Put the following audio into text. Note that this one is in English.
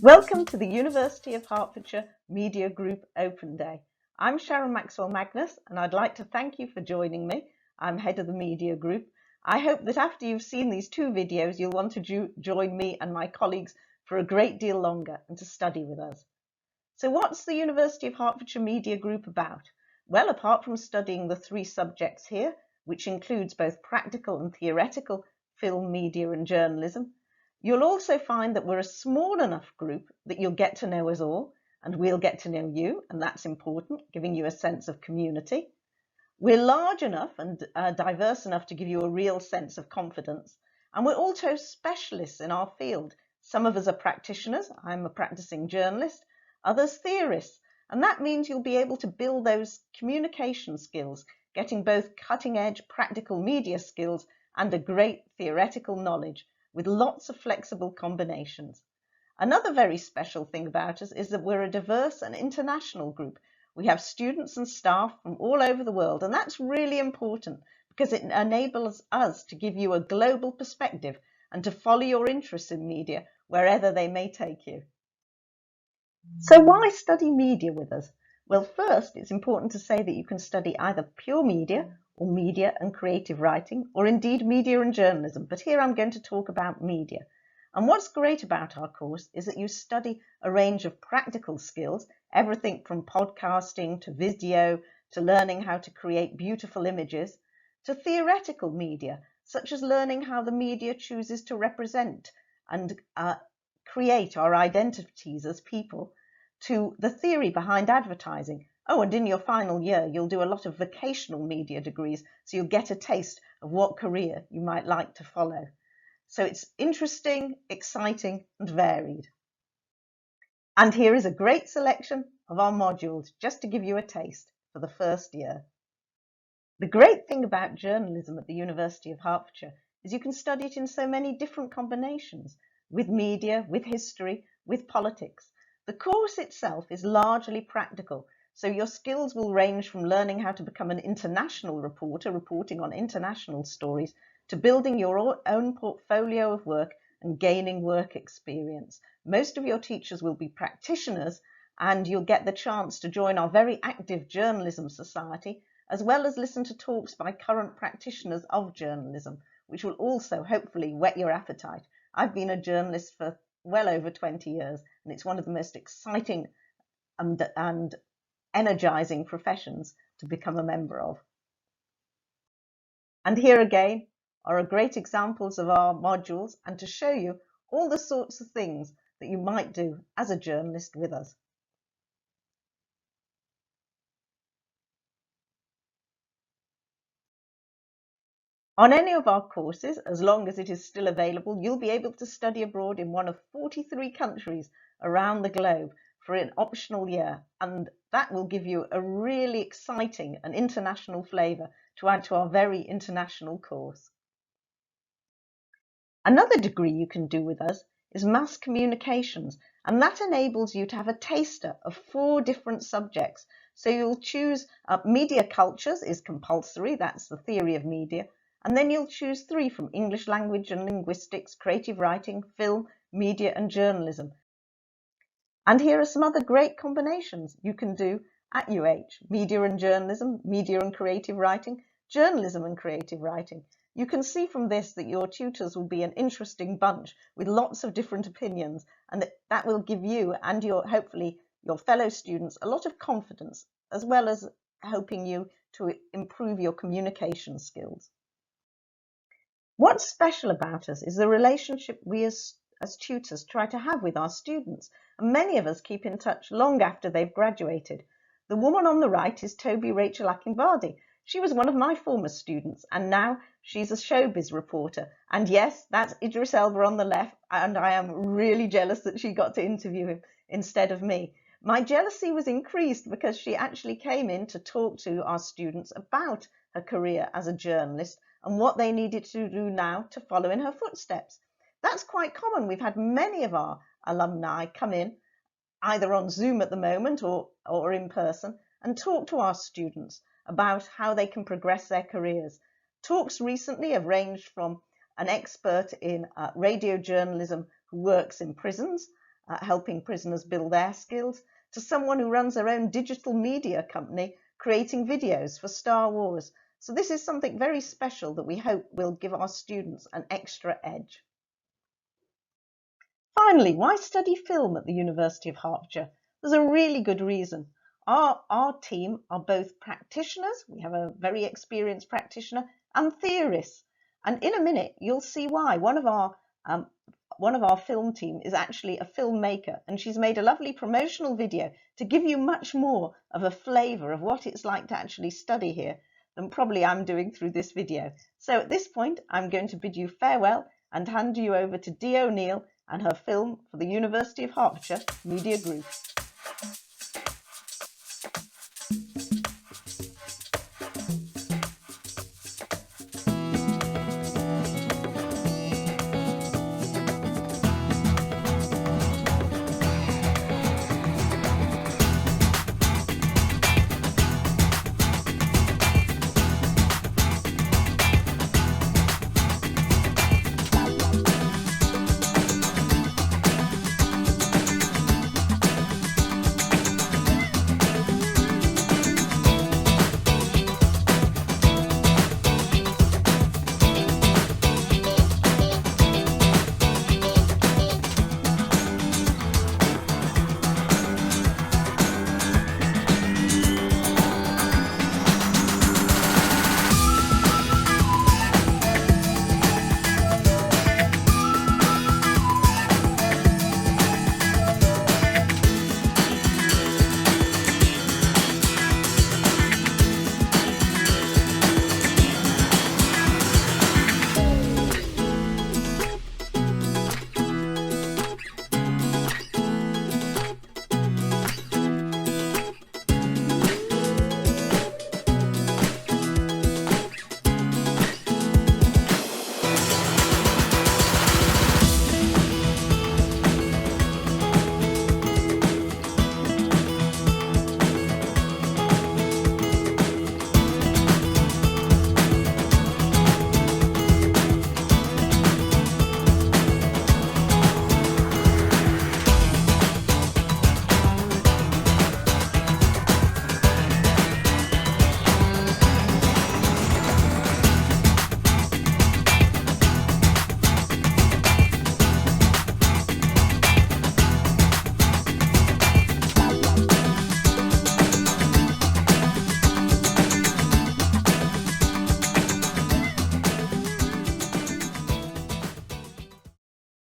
Welcome to the University of Hertfordshire Media Group Open Day. I'm Sharon Maxwell-Magnus and I'd like to thank you for joining me. I'm head of the Media Group. I hope that after you've seen these two videos, you'll want to join me and my colleagues for a great deal longer and to study with us. So what's the University of Hertfordshire Media Group about? Well, apart from studying the three subjects here, which includes both practical and theoretical film, media and journalism, you'll also find that we're a small enough group that you'll get to know us all, and we'll get to know you, and that's important, giving you a sense of community. We're large enough and diverse enough to give you a real sense of confidence, and we're also specialists in our field. Some of us are practitioners. I'm a practicing journalist, others theorists, and that means you'll be able to build those communication skills, getting both cutting-edge practical media skills and a great theoretical knowledge, with lots of flexible combinations. Another very special thing about us is that we're a diverse and international group. We have students and staff from all over the world, and that's really important because it enables us to give you a global perspective and to follow your interests in media wherever they may take you. So why study media with us? Well, first, it's important to say that you can study either pure media or media and creative writing, or indeed media and journalism. But here I'm going to talk about media. And what's great about our course is that you study a range of practical skills, everything from podcasting to video, to learning how to create beautiful images, to theoretical media, such as learning how the media chooses to represent and create our identities as people, to the theory behind advertising. Oh, and in your final year, you'll do a lot of vocational media degrees, so you'll get a taste of what career you might like to follow. So it's interesting, exciting, and varied. And here is a great selection of our modules, just to give you a taste for the first year. The great thing about journalism at the University of Hertfordshire is you can study it in so many different combinations, with media, with history, with politics. The course itself is largely practical, so your skills will range from learning how to become an international reporter, reporting on international stories, to building your own portfolio of work and gaining work experience. Most of your teachers will be practitioners, and you'll get the chance to join our very active journalism society, as well as listen to talks by current practitioners of journalism, which will also hopefully whet your appetite. I've been a journalist for well over 20 years, and it's one of the most exciting and energizing professions to become a member of. And here again are great examples of our modules, and to show you all the sorts of things that you might do as a journalist with us. On any of our courses, as long as it is still available, you'll be able to study abroad in one of 43 countries around the globe for an optional year, and that will give you a really exciting and international flavour to add to our very international course. Another degree you can do with us is mass communications, and that enables you to have a taster of 4 different subjects. So you'll choose media cultures is compulsory, that's the theory of media, and then you'll choose 3 from English language and linguistics, creative writing, film, media and journalism. And here are some other great combinations you can do at UH: media and journalism, media and creative writing, journalism and creative writing. You can see from this that your tutors will be an interesting bunch with lots of different opinions, and that will give you and hopefully your fellow students a lot of confidence, as well as helping you to improve your communication skills. What's special about us is the relationship we as tutors try to have with our students, and many of us keep in touch long after they've graduated. The woman on the right is Toby Rachel Akinbadi. She was one of my former students, and now she's a showbiz reporter. And yes, that's Idris Elba on the left, and I am really jealous that she got to interview him instead of me. My jealousy was increased because she actually came in to talk to our students about her career as a journalist and what they needed to do now to follow in her footsteps. That's quite common. We've had many of our alumni come in, either on Zoom at the moment or in person, and talk to our students about how they can progress their careers. Talks recently have ranged from an expert in radio journalism who works in prisons, at helping prisoners build their skills, to someone who runs their own digital media company creating videos for Star Wars. So this is something very special that we hope will give our students an extra edge. Finally, why study film at the University of Hertfordshire? There's a really good reason. Our team are both practitioners, we have a very experienced practitioner, and theorists. And in a minute, you'll see why. One of our film team is actually a filmmaker, and she's made a lovely promotional video to give you much more of a flavour of what it's like to actually study here than probably I'm doing through this video. So at this point, I'm going to bid you farewell and hand you over to Dee O'Neill and her film for the University of Hertfordshire Media Group.